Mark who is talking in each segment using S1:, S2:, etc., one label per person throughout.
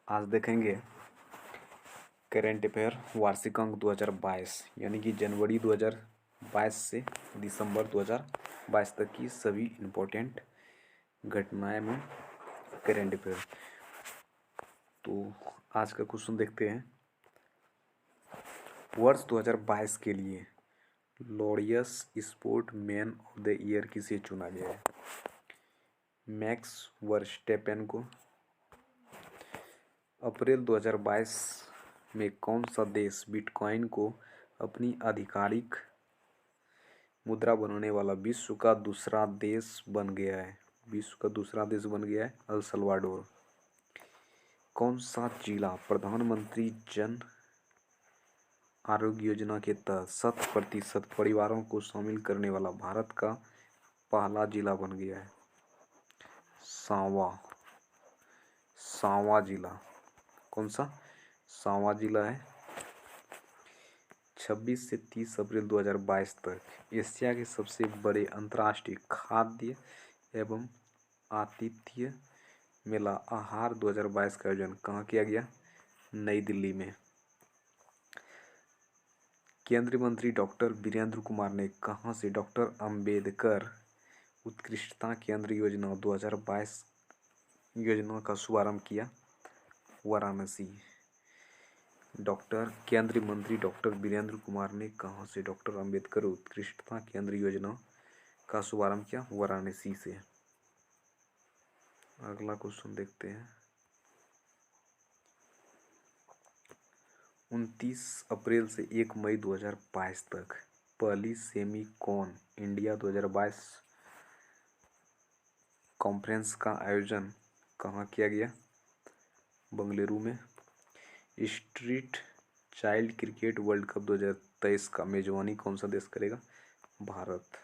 S1: आज देखेंगे current affair वार्षिक अंक 2022 यानी कि जनवरी 2022 से दिसंबर 2022 तक की सभी इम्पोर्टेंट घटनाएं में करेंट अफेयर। तो आज का क्वेश्चन देखते हैं। वर्ष 2022 के लिए Laureus sport man of the year किसे चुना गया है? मैक्स वर्स्टेपेन को। अप्रैल 2022 में कौन सा देश बिटकॉइन को अपनी आधिकारिक मुद्रा बनाने वाला विश्व का दूसरा देश बन गया है? विश्व का दूसरा देश बन गया है अल सल्वाडोर। कौन सा जिला प्रधानमंत्री जन आरोग्य योजना के तहत 100% परिवारों को शामिल करने वाला भारत का पहला जिला बन गया है? सांवा जिला। कौन सा? सांवा जिला है। 26 से 30 अप्रैल 2022 तक एशिया के सबसे बड़े अंतर्राष्ट्रीय खाद्य एवं आतिथ्य मेला आहार 2022 का आयोजन कहाँ किया गया? नई दिल्ली में। केंद्रीय मंत्री डॉक्टर वीरेंद्र कुमार ने कहाँ से डॉक्टर अंबेडकर उत्कृष्टता केंद्र योजना 2022 योजना का शुभारंभ किया? वाराणसी। केंद्रीय मंत्री डॉक्टर वीरेंद्र कुमार ने कहाँ से डॉक्टर अंबेडकर उत्कृष्टता केंद्र योजना का शुभारंभ किया? वाराणसी से। अगला क्वेश्चन देखते हैं। 29 अप्रैल से 1 मई 2022 तक पहली सेमीकॉन इंडिया 2022 कॉन्फ्रेंस का आयोजन कहाँ किया गया? बेंगलुरु में। Street child cricket world cup 2023 का मेजबानी कौन सा देश करेगा? भारत।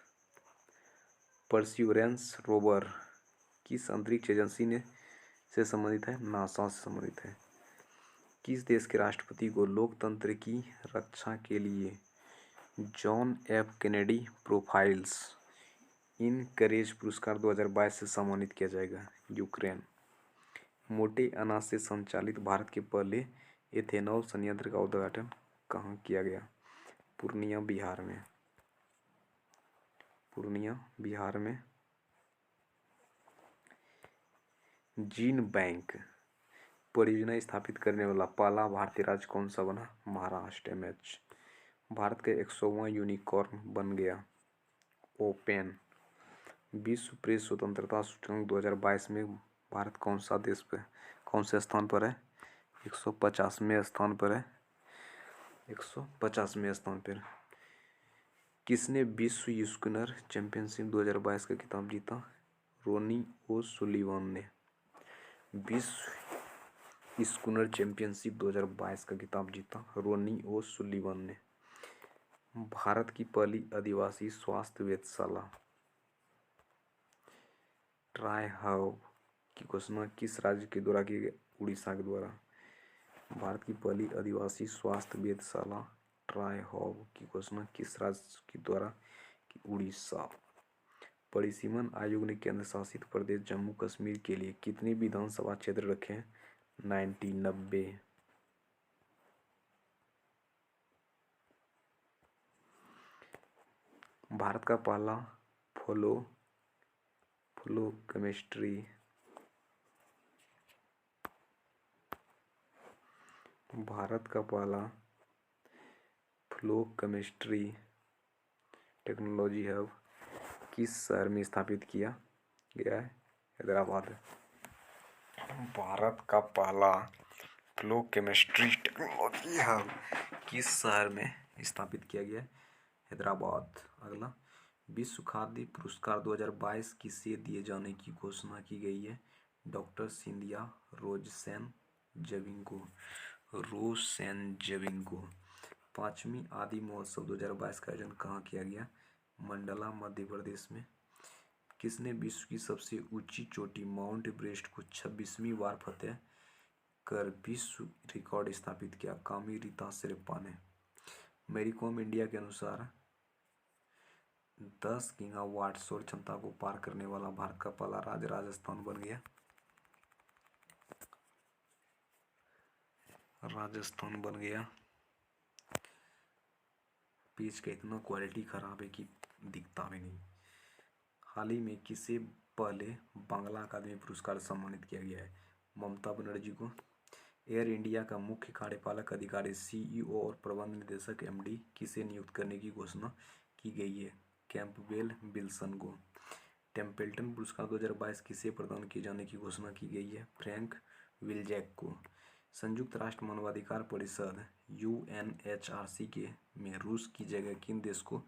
S1: परसिवरेंस रोवर किस अंतरिक्ष एजेंसी से संबंधित है? नासा से संबंधित है। किस देश के राष्ट्रपति को लोकतंत्र की रक्षा के लिए जॉन एफ कैनेडी प्रोफाइल्स इन करेज पुरस्कार 2022 से सम्मानित किया जाएगा? यूक्रेन। मोटे अनाज से संचालित भारत के पहले एथेनॉल संयंत्र का उद्घाटन कहाँ किया गया? पूर्णिया, बिहार में। जीन बैंक परियोजना स्थापित करने वाला पहला भारतीय राज्य कौन सा बना? महाराष्ट्र। एमएच। भारत का 100वां यूनिकॉर्न बन गया ओपेन। विश्व प्रेस स्वतंत्रता सूचकांक 2022 में भारत कौन से स्थान पर है? 150वें स्थान पर है। 150वें स्थान पर। किसने विश्व स्कूनर चैंपियनशिप 2022 का खिताब जीता? रोनी ओ सुलिवान ने। विश्व स्कूनर चैंपियनशिप 2022 का खिताब जीता रोनी ओ सुलिवान ने। भारत की पहली आदिवासी स्वास्थ्य वेधशाला ट्राई हब की घोषणा किस राज्य के द्वारा की गई? उड़ीसा के द्वारा। भारत की पहली आदिवासी स्वास्थ्य वेधशाला ट्राई हब की घोषणा किस राज्य के द्वारा की? उड़ीसा। परिसीमन आयोग ने केंद्र शासित प्रदेश जम्मू कश्मीर के लिए कितने विधानसभा क्षेत्र रखे हैं? 90। भारत का पहला फ्लो केमिस्ट्री टेक्नोलॉजी हब किस शहर में स्थापित किया गया है? हैदराबाद। भारत का पहला फ्लो केमिस्ट्री टेक्नोलॉजी हब किस शहर में स्थापित किया गया है? हैदराबाद। अगला, विश्व खाद्य पुरस्कार 2022 किसे दिए जाने की घोषणा की गई है? डॉक्टर सिंधिया रोज़सेन जबिंगो। 5वीं आदि महोत्सव 2022 का आयोजन कहाँ किया गया? मंडला, मध्य प्रदेश में। किसने विश्व की सबसे ऊंची चोटी माउंट एवरेस्ट को 26वीं बार फतेह कर विश्व रिकॉर्ड स्थापित किया? कामी रीता शेरपा ने। मैरी कॉम इंडिया के अनुसार 10 गीगावाट सौर क्षमता को पार करने वाला भारत का पहला राज्य राजस्थान बन गया। राजस्थान बन गया। पेज का इतना क्वालिटी खराब है कि दिखता भी नहीं। हाल ही में किसे पहले बांग्ला अकादमी पुरस्कार से सम्मानित किया गया है? ममता बनर्जी को। एयर इंडिया का मुख्य कार्यपालक अधिकारी सीईओ और प्रबंध निदेशक एमडी किसे नियुक्त करने की घोषणा की गई है? कैंपबेल विल्सन को। टेम्पल्टन पुरस्कार 2022 किसे प्रदान किए जाने की घोषणा की गई है? फ्रैंक विल्जैक को। संयुक्त राष्ट्र मानवाधिकार परिषद यूएनएचआरसी के में रूस की जगह किन देश को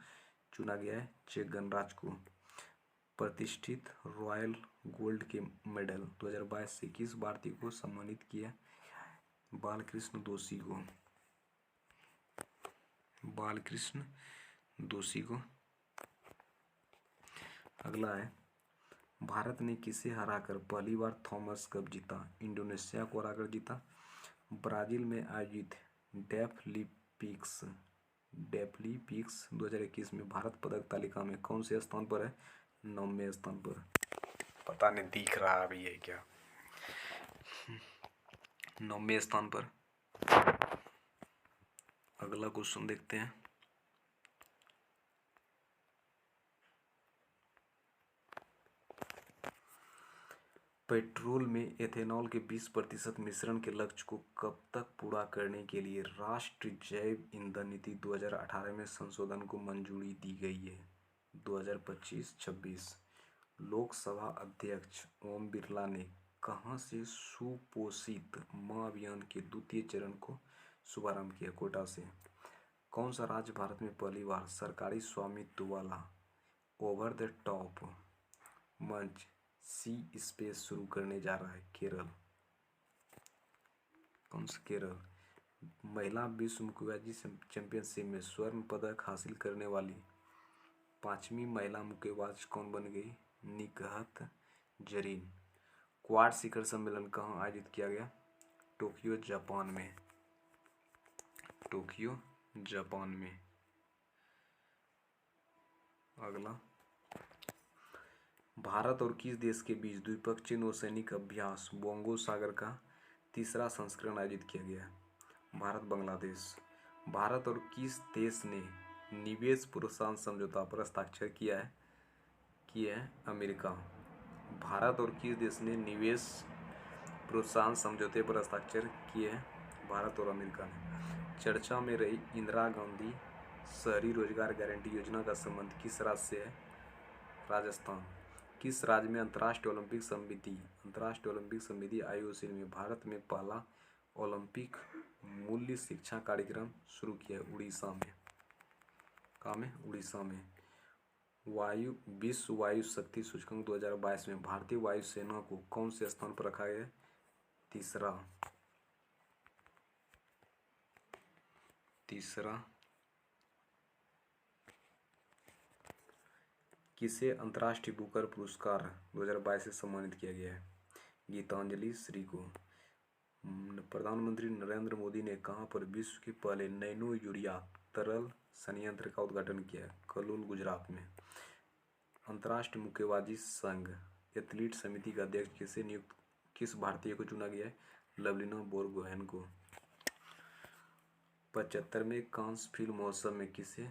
S1: चुना गया है? चेक गणराज्य को। प्रतिष्ठित रॉयल गोल्ड के मेडल 2022 से किस भारतीय को सम्मानित किया? बालकृष्ण दोषी को। बालकृष्ण दोषी को। अगला है, भारत ने किसे हराकर पहली बार थॉमस कप जीता? इंडोनेशिया को हराकर जीता। ब्राजील में आयोजित डेफलिपिक्स 2021 में भारत पदक तालिका में कौन से स्थान पर है? 9वें स्थान पर। पता नहीं दिख रहा भी है क्या? 9वें स्थान पर। अगला क्वेश्चन देखते हैं। पेट्रोल में एथेनॉल के 20% मिश्रण के लक्ष्य को कब तक पूरा करने के लिए राष्ट्रीय जैव ईंधन नीति 2018 में संशोधन को मंजूरी दी गई है? 2025-26। लोकसभा अध्यक्ष ओम बिरला ने कहां से सुपोषित मां अभियान के द्वितीय चरण को शुभारंभ किया? कोटा से। कौन सा राज्य भारत में पहली बार सरकारी स्वामित्व वाला ओवर द टॉप मंच सी स्पेस शुरू करने जा रहा है? केरल। कौन सा? केरल। महिला विश्व मुक्केबाजी चैंपियनशिप में स्वर्ण पदक हासिल करने वाली 5वीं महिला मुक्केबाज कौन बन गई? निकहत जरीन। क्वाड शिखर सम्मेलन कहाँ आयोजित किया गया? टोक्यो जापान में। टोक्यो जापान में। अगला, भारत और किस देश के बीच द्विपक्षीय नौसैनिक अभ्यास बोंगो सागर का तीसरा संस्करण आयोजित किया गया? भारत बांग्लादेश। भारत और किस देश ने निवेश प्रोत्साहन समझौता पर हस्ताक्षर किया है? अमेरिका। भारत और किस देश ने निवेश प्रोत्साहन समझौते पर हस्ताक्षर किए हैं? भारत और अमेरिका ने। चर्चा में रही इंदिरा गांधी शहरी रोजगार गारंटी योजना का संबंध किस राज्य से है? राजस्थान। किस राज्य में अंतर्राष्ट्रीय ओलंपिक समिति IOC में भारत में पहला ओलंपिक मूल्य शिक्षा कार्यक्रम शुरू किया? उड़ीसा में। कहाँ में? उड़ीसा में। विश्व वायु शक्ति सूचकांक 2022 में भारतीय वायुसेना को कौन से स्थान पर रखा गया? तीसरा। किसे अंतर्राष्ट्रीय बुकर पुरस्कार 2022 से सम्मानित किया गया है? गीतांजलि श्री को। प्रधानमंत्री नरेंद्र मोदी ने कहां पर विश्व के पहले नैनो यूरिया तरल संयंत्र का उद्घाटन किया? कलोल, गुजरात में। अंतर्राष्ट्रीय मुक्केबाजी संघ एथलीट समिति का अध्यक्ष किस भारतीय को चुना गया है? लवलीना बोरगोहेन को। 75वें कांस फिल्म महोत्सव में किसे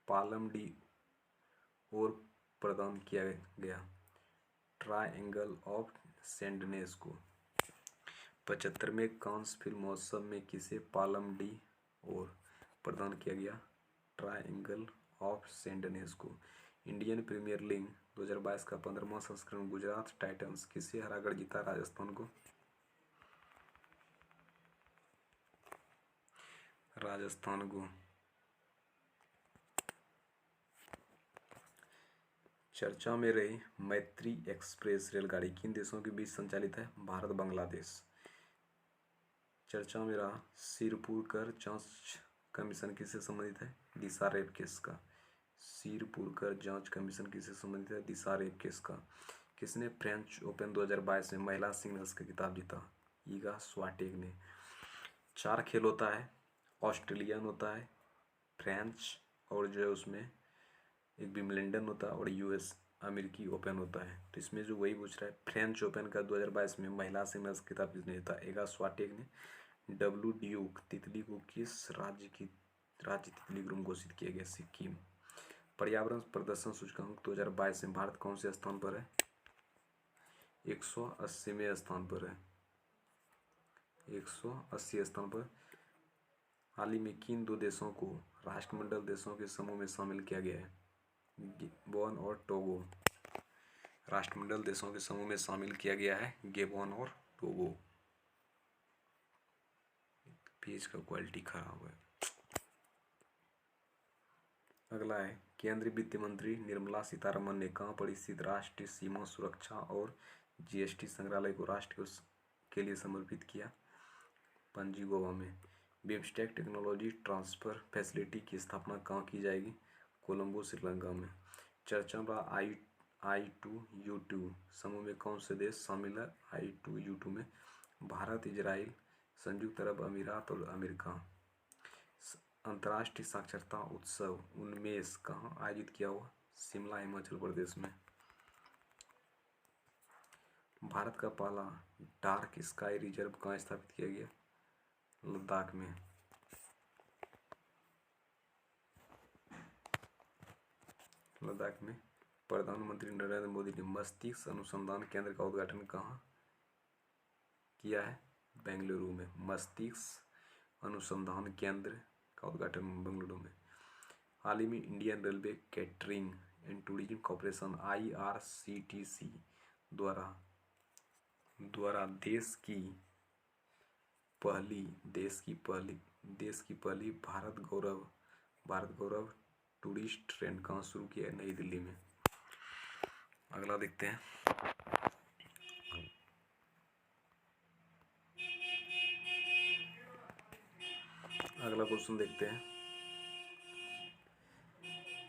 S1: पालम डी और प्रदान किया गया? ट्रायंगल ऑफ सैंडनेस को। 75वें कांस फिल्म महोत्सव में किसे पालम डी और प्रदान किया गया? ट्रायंगल ऑफ सैंडनेस को। इंडियन प्रीमियर लीग 2022 का 15वां संस्करण गुजरात टाइटंस किसे हराकर जीता? राजस्थान को। राजस्थान को। चर्चा में रही मैत्री एक्सप्रेस रेलगाड़ी किन देशों के बीच संचालित है? भारत बांग्लादेश। चर्चा में रहा सिरपुर कर जांच कमीशन किससे संबंधित है? दिशा रेप केस का। सिरपुर कर जांच कमीशन किससे संबंधित है? दिशा रेप केस का। किसने फ्रेंच ओपन 2022 में महिला सिंगल्स का खिताब जीता? ईगा स्वाटेक ने। 4 खेल होता है, ऑस्ट्रेलियन होता है, फ्रेंच और जो है उसमें एक विंबलडन होता है और US अमेरिकी ओपन होता है। तो इसमें जो वही पूछ रहा है फ्रेंच ओपन का 2022 में महिला सिंगल्स खिताब किसने जीता? ईगा स्वाटेक ने। डब्ल्यू ड्यूक तितली को किस राज्य तितली ग्रुम घोषित किया गया? सिक्किम। पर्यावरण प्रदर्शन सूचकांक 2022 में भारत कौन से स्थान पर है? 180वें स्थान पर है, 180 स्थान पर। हाल ही में किन दो देशों को राष्ट्रमंडल देशों के समूह में शामिल किया गया है? गेबोन और टोगो। राष्ट्रमंडल देशों के समूह में शामिल किया गया है गेबोन और टोगो। पेज का क्वालिटी खराब है। अगला है, केंद्रीय वित्त मंत्री निर्मला सीतारमण ने कहाँ पर स्थित राष्ट्रीय सीमा सुरक्षा और जीएसटी संग्रहालय को राष्ट्र के लिए समर्पित किया? पणजी, गोवा में। बिम्स्टेक टेक्नोलॉजी ट्रांसफर फैसिलिटी की स्थापना कहाँ की जाएगी? कोलंबो, श्रीलंका में। चर्चा में I2U2 समूह में कौन से देश शामिल है? I2U2 में भारत, इजराइल, संयुक्त अरब अमीरात और अमेरिका। अंतर्राष्ट्रीय साक्षरता उत्सव उन्मेष कहाँ आयोजित किया हुआ? शिमला, हिमाचल प्रदेश में। भारत का पहला डार्क स्काई रिजर्व कहाँ स्थापित किया गया? लद्दाख में। लद्दाख में। प्रधानमंत्री नरेंद्र मोदी ने मस्तिष्क अनुसंधान केंद्र का उद्घाटन कहाँ किया है? बेंगलुरु में। मस्तिष्क अनुसंधान केंद्र का उद्घाटन बेंगलुरु में। हाल ही में Indian railway catering and tourism corporation IRCTC द्वारा देश की पहली भारत गौरव टूरिस्ट ट्रेन कहाँ शुरू किया है? नई दिल्ली में। अगला देखते हैं। अगला क्वेश्चन देखते हैं।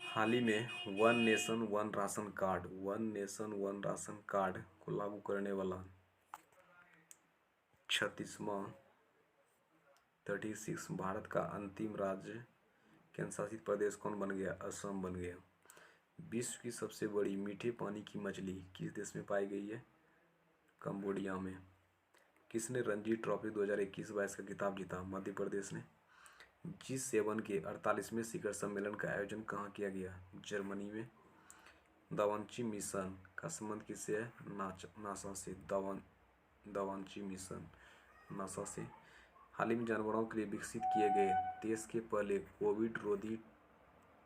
S1: हाल ही में one nation one ration card को लागू करने वाला 36 भारत का अंतिम राज्य केंद्रशासित प्रदेश कौन बन गया? असम बन गया। विश्व की सबसे बड़ी मीठे पानी की मछली किस देश में पाई गई है? कंबोडिया में। किसने रणजी ट्रॉफी 2021-22 का खिताब जीता? मध्य प्रदेश ने। G7 के 48वें शिखर सम्मेलन का आयोजन कहाँ किया गया? जर्मनी में। दावांची मिशन का संबंध किससे है? नासा से। दावांची मिशन नासा से। हाल ही में जानवरों के लिए विकसित किए गए देश के पहले कोविड रोधी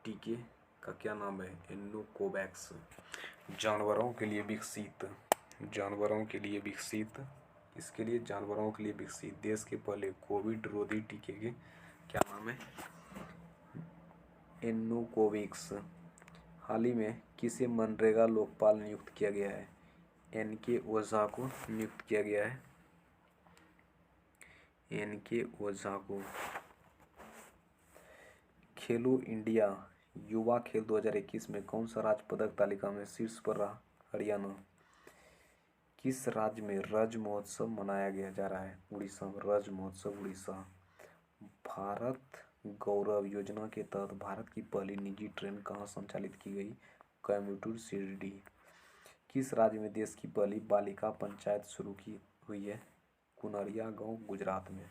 S1: टीके का क्या नाम है? एनोकोवैक्स। जानवरों के लिए विकसित देश के पहले कोविड रोधी टीके के क्या नाम है? एनोकोवैक्स। हाल ही में किसे मनरेगा लोकपाल नियुक्त किया गया है? NK ओझा को नियुक्त किया गया है। NK ओझा को। खेलो इंडिया युवा खेल 2021 में कौन सा राज्य पदक तालिका में शीर्ष पर रहा? हरियाणा। किस राज्य में रज महोत्सव मनाया गया जा रहा है? उड़ीसा में। रज महोत्सव उड़ीसा। भारत गौरव योजना के तहत भारत की पहली निजी ट्रेन कहाँ संचालित की गई? कोयम्बटूर, शिरडी। किस राज्य में देश की पहली बालिका पंचायत शुरू की हुई है? कुनरिया गांव, गुजरात में।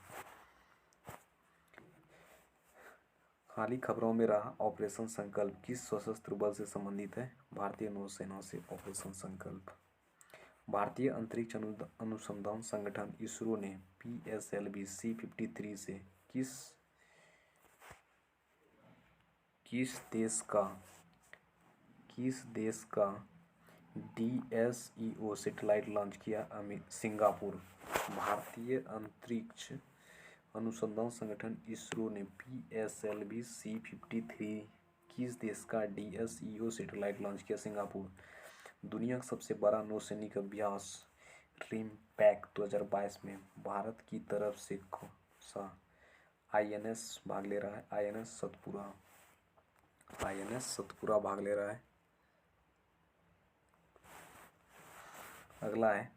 S1: हाल ही खबरों में रहा ऑपरेशन संकल्प किस सशस्त्र बल से संबंधित है? भारतीय नौसेना से। ऑपरेशन संकल्प। भारतीय अंतरिक्ष अनुसंधान संगठन इसरो ने PSLV C-53 से किस देश का DSEO सैटेलाइट लॉन्च किया? सिंगापुर। भारतीय अंतरिक्ष अनुसंधान संगठन इसरो ने PSLV C-53 किस देश का DSEO सैटेलाइट लॉन्च किया? सिंगापुर। दुनिया का सबसे बड़ा नौसैनिक अभ्यास RIMPAC 2022 में भारत की तरफ से कौन सा INS भाग ले रहा है? INS सतपुरा भाग ले रहा है। अगला है,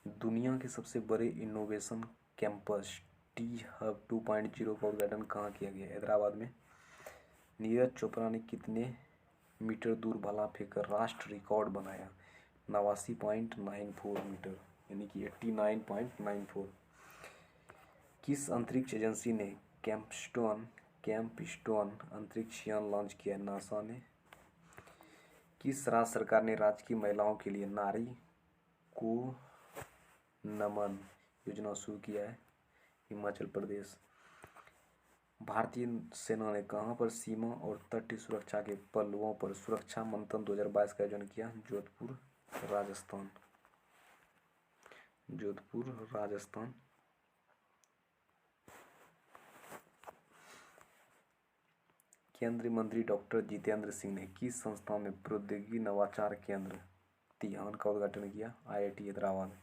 S1: दुनिया के सबसे बड़े इनोवेशन कैंपस T-Hub 2.0 का उद्घाटन कहाँ किया गया? हैदराबाद में। नीरज चोपड़ा ने कितने मीटर दूर भाला फेंककर राष्ट्रीय रिकॉर्ड बनाया? 89.94 मीटर, यानी कि 89.94। किस अंतरिक्ष एजेंसी ने कैंपस्टोन अंतरिक्ष यान लॉन्च किया है? नासा ने। किस राज्य सरकार ने राजकीय महिलाओं के लिए नारी को नमन योजना शुरू किया है? हिमाचल प्रदेश। भारतीय सेना ने कहां पर सीमा और तटीय सुरक्षा के पहलुओं पर सुरक्षा मंथन 2022 का आयोजन किया? जोधपुर, राजस्थान। केंद्रीय मंत्री डॉक्टर जितेंद्र सिंह ने किस संस्था में प्रौद्योगिकी नवाचार केंद्र तिहान का उद्घाटन किया? IIT हैदराबाद।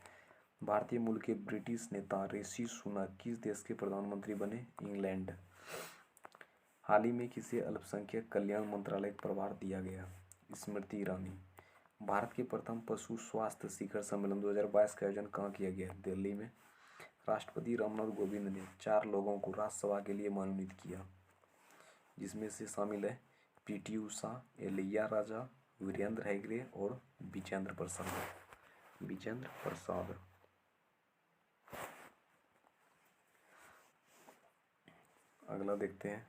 S1: भारतीय मूल के ब्रिटिश नेता ऋषि सुनक किस देश के प्रधानमंत्री बने? इंग्लैंड। हाल ही में किसे अल्पसंख्यक कल्याण मंत्रालय का प्रभार दिया गया? स्मृति ईरानी। भारत के प्रथम पशु स्वास्थ्य शिखर सम्मेलन 2022 का आयोजन कहाँ किया गया? दिल्ली में। राष्ट्रपति रामनाथ कोविंद ने 4 लोगों को राज्यसभा के लिए मनोनीत किया, जिसमें से शामिल है PT उषा, इलैया राजा, वीरेंद्र हेगड़े और विजेंद्र प्रसाद। अगला देखते हैं।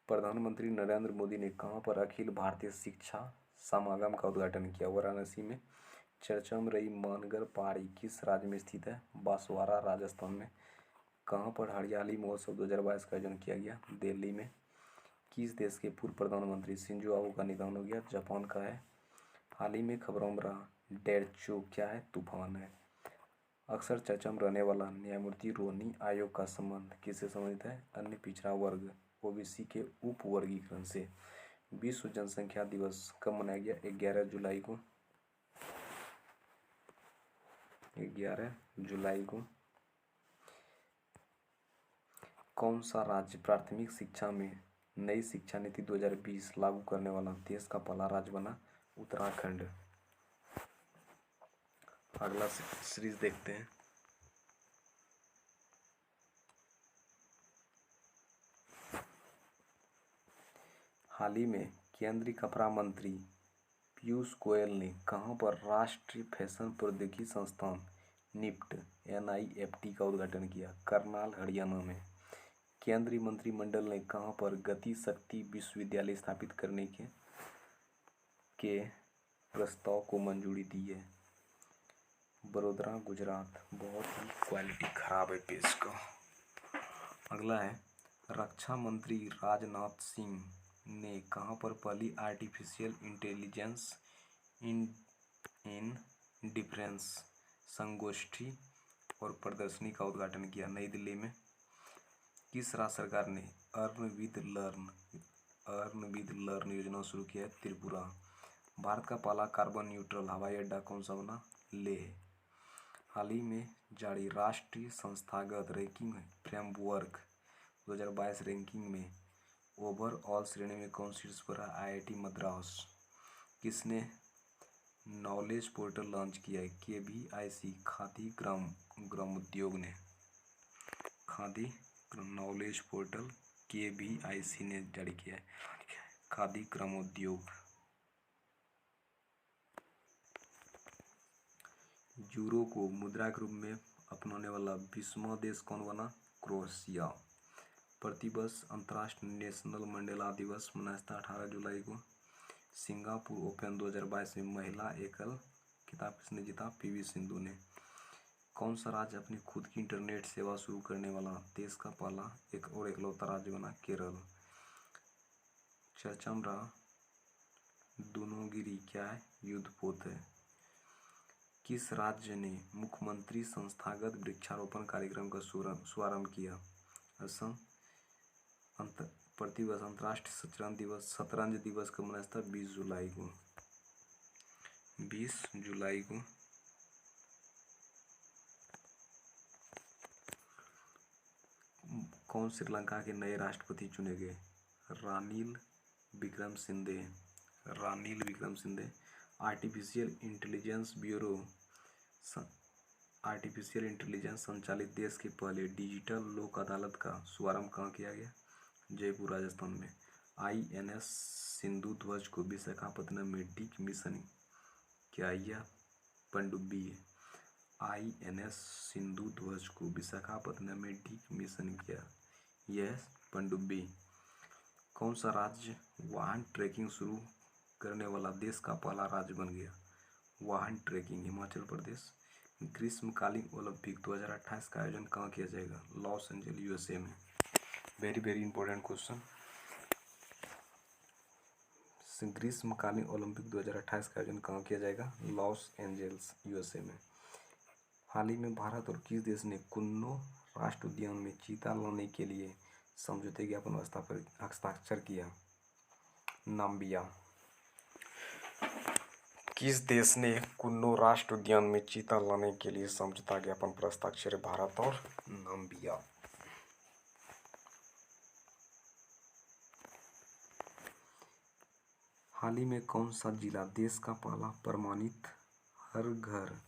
S1: प्रधानमंत्री नरेंद्र मोदी ने कहां पर अखिल भारतीय शिक्षा समागम का उद्घाटन किया? वाराणसी में। चर्चा में रही मानगर पहाड़ी किस राज्य में स्थित है? बांसवाड़ा, राजस्थान में। कहां पर हरियाली महोत्सव 2022 का आयोजन किया गया? दिल्ली में। किस देश के पूर्व प्रधानमंत्री शिंजो आबे का निधन हो गया? जापान का है। हाल ही में खबरों में रहा डेरचो क्या है? तूफान है। अक्सर चर्चा में रहने वाला न्यायमूर्ति रोहिणी आयोग का संबंध किससे संबंधित है? अन्य पिछड़ा वर्ग OBC के उप वर्गीकरण से। विश्व जनसंख्या दिवस कब मनाया गया? 11 जुलाई को। 11 जुलाई को। कौन सा राज्य प्राथमिक शिक्षा में नई शिक्षा नीति 2020 लागू करने वाला देश का पहला राज्य बना? उत्तराखंड। अगला सीरीज देखते हैं। हाल ही में केंद्रीय कपड़ा मंत्री पीयूष गोयल ने कहां पर राष्ट्रीय फैशन प्रौद्योगिकी संस्थान NIFT का उद्घाटन किया? करनाल, हरियाणा में। केंद्रीय मंत्रिमंडल ने कहां पर गति शक्ति विश्वविद्यालय स्थापित करने के प्रस्ताव को मंजूरी दी है? बड़ोदरा, गुजरात। बहुत ही क्वालिटी खराब है पेज का। अगला है रक्षा मंत्री राजनाथ सिंह ने कहां पर पहली आर्टिफिशियल इंटेलिजेंस इन डिफेंस संगोष्ठी और प्रदर्शनी का उद्घाटन किया? नई दिल्ली में। किस राज्य सरकार ने अर्न विद लर्न योजना शुरू किया है? त्रिपुरा। भारत का पहला कार्बन न्यूट्रल हवाई अड्डा कौन सा बना? लेह। हाल ही में जारी राष्ट्रीय संस्थागत रैंकिंग फ्रेमवर्क 2022 रैंकिंग में ओवरऑल श्रेणी में कौन शीर्ष पर है? IIT मद्रास। किसने नॉलेज पोर्टल लॉन्च किया है? KVIC खादी ग्रामोद्योग ने। खादी नॉलेज पोर्टल KVIC ने जारी किया है। खादी ग्रामोद्योग। यूरो को मुद्रा के रूप में अपनाने वाला 20वां देश कौन बना? क्रोएशिया। प्रतिवर्ष अंतर्राष्ट्रीय नेशनल मंडेला दिवस मनाया जाता है 18 जुलाई को। सिंगापुर ओपन 2022 में महिला एकल खिताब किसने जीता? PV सिंधु ने। कौन सा राज्य अपनी खुद की इंटरनेट सेवा शुरू करने वाला देश का पहला एक और इकलौता राज्य बना? केरल। चर्चा में रहा दोनों क्या है? युद्धपोत है। किस राज्य ने मुख्यमंत्री संस्थागत वृक्षारोपण कार्यक्रम का शुभारंभ किया? असम। प्रतिवर्ष अंतर्राष्ट्रीय शतरंज दिवस कब मनाया जाता है? 20 जुलाई को। 20 जुलाई को। कौन श्रीलंका के नए राष्ट्रपति चुने गए? रानिल विक्रमसिंघे। आर्टिफिशियल इंटेलिजेंस संचालित देश के पहले डिजिटल लोक अदालत का शुभारंभ कहाँ किया गया? जयपुर, राजस्थान में। INS सिंधु ध्वज को विशाखापत्तनम में डिकमीशन किया, यह पनडुब्बी है। INS सिंधु ध्वज को विशाखापत्तनम में डिकमीशन किया, यह पनडुब्बी। कौन सा राज्य वाहन ट्रैकिंग शुरू करने वाला देश का पहला राज्य बन गया? वाहन ट्रैकिंग हिमाचल प्रदेश। ग्रीष्मकालीन ओलंपिक 2028 का आयोजन कहाँ किया जाएगा? लॉस एंजल्स USA में। Very very important question. ग्रीष्मकालीन ओलंपिक 2028 का आयोजन कहाँ किया जाएगा? लॉस एंजल्स USA में। हाल ही में भारत और किस देश ने कुन्नो राष्ट्रीय उद्यान में चीता लाने के लिए समझौते ज्ञापन पर हस्ताक्षर किया? नाम्बिया। किस देश ने कुन्नो राष्ट्रीय उद्यान में चीता लाने के लिए समझौता ज्ञापन पर हस्ताक्षर? भारत और नाम्बिया। हाल ही में कौन सा जिला देश का पहला प्रमाणित हर घर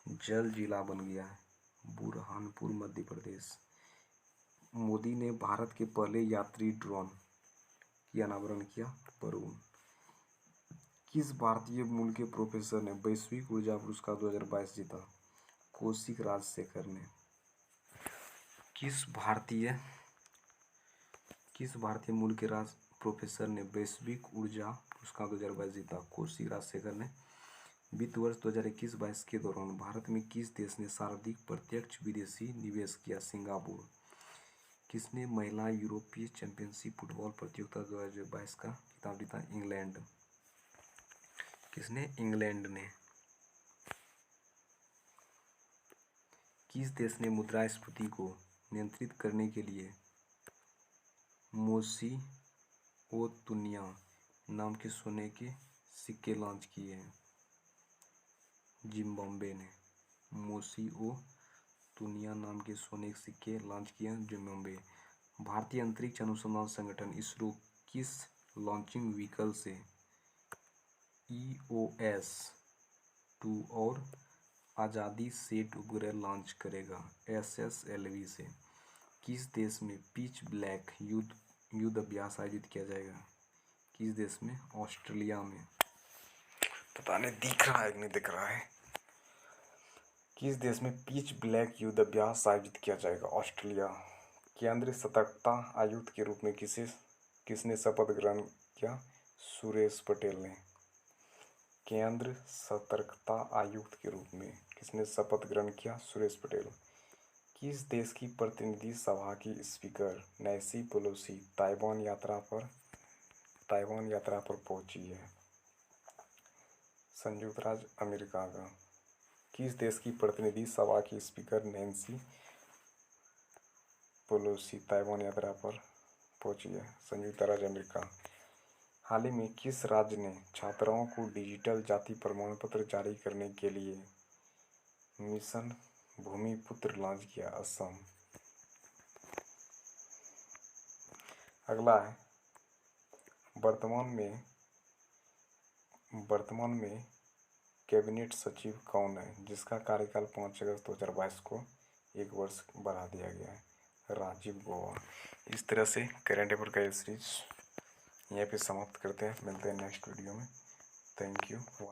S1: जल जिला बन गया है? बुरहानपुर मध्य प्रदेश। मोदी ने भारत के पहले यात्री ड्रोन की अनावरण किया? वरुण। किस भारतीय मूल के प्रोफेसर ने वैश्विक ऊर्जा पुरस्कार 2022 जीता? कौशिक राजशेखर ने। किस भारतीय मूल के प्रोफेसर ने वैश्विक ऊर्जा पुरस्कार 2022 जीता? कौशिक राजशेखर ने। वित्त वर्ष 2021-22 के दौरान भारत में किस देश ने सर्वाधिक प्रत्यक्ष विदेशी निवेश किया? सिंगापुर। किसने महिला यूरोपीय चैंपियनशिप फुटबॉल प्रतियोगिता 2022 का खिताब जीता? इंग्लैंड। किसने? इंग्लैंड ने। किस देश ने मुद्रास्फीति को नियंत्रित करने के लिए मोसिओतुनिया नाम के सोने के सिक्के लॉन्च किए हैं? जिम्बाब्वे ने। मोसिओतुनिया नाम के सोने के सिक्के लॉन्च किए जिम्बाब्वे। भारतीय अंतरिक्ष अनुसंधान संगठन इसरो किस लॉन्चिंग व्हीकल से EOS-2 और आज़ादी सेट उपग्रह लॉन्च करेगा? SSLV से। किस देश में पिच ब्लैक युद्ध अभ्यास आयोजित किया जाएगा? किस देश में? ऑस्ट्रेलिया में। पता नहीं दिख रहा है कि नहीं दिख रहा है। किस देश में पिच ब्लैक युद्ध अभ्यास आयोजित किया जाएगा? ऑस्ट्रेलिया। केंद्रीय सतर्कता आयुक्त के रूप में किसने शपथ ग्रहण किया? सुरेश पटेल ने। केंद्र सतर्कता आयुक्त के रूप में किसने शपथ ग्रहण किया? सुरेश पटेल। किस देश की प्रतिनिधि सभा की स्पीकर नैन्सी पेलोसी ताइवान यात्रा पर पहुंची है? संयुक्त राज्य अमेरिका का। किस देश की प्रतिनिधि सभा की स्पीकर नैन्सी पेलोसी ताइवान यात्रा पर पहुंची है? संयुक्त राज्य अमेरिका। हाल ही में किस राज्य ने छात्राओं को डिजिटल जाति प्रमाण पत्र जारी करने के लिए मिशन भूमिपुत्र लॉन्च किया? असम। अगला है वर्तमान में कैबिनेट सचिव कौन है जिसका कार्यकाल 5 अगस्त 2022 को 1 वर्ष बढ़ा दिया गया है? राजीव गौबा। इस तरह से करेंट अफेयर का ये सीरीज यहाँ पे समाप्त करते हैं। मिलते हैं नेक्स्ट वीडियो में। Thank you.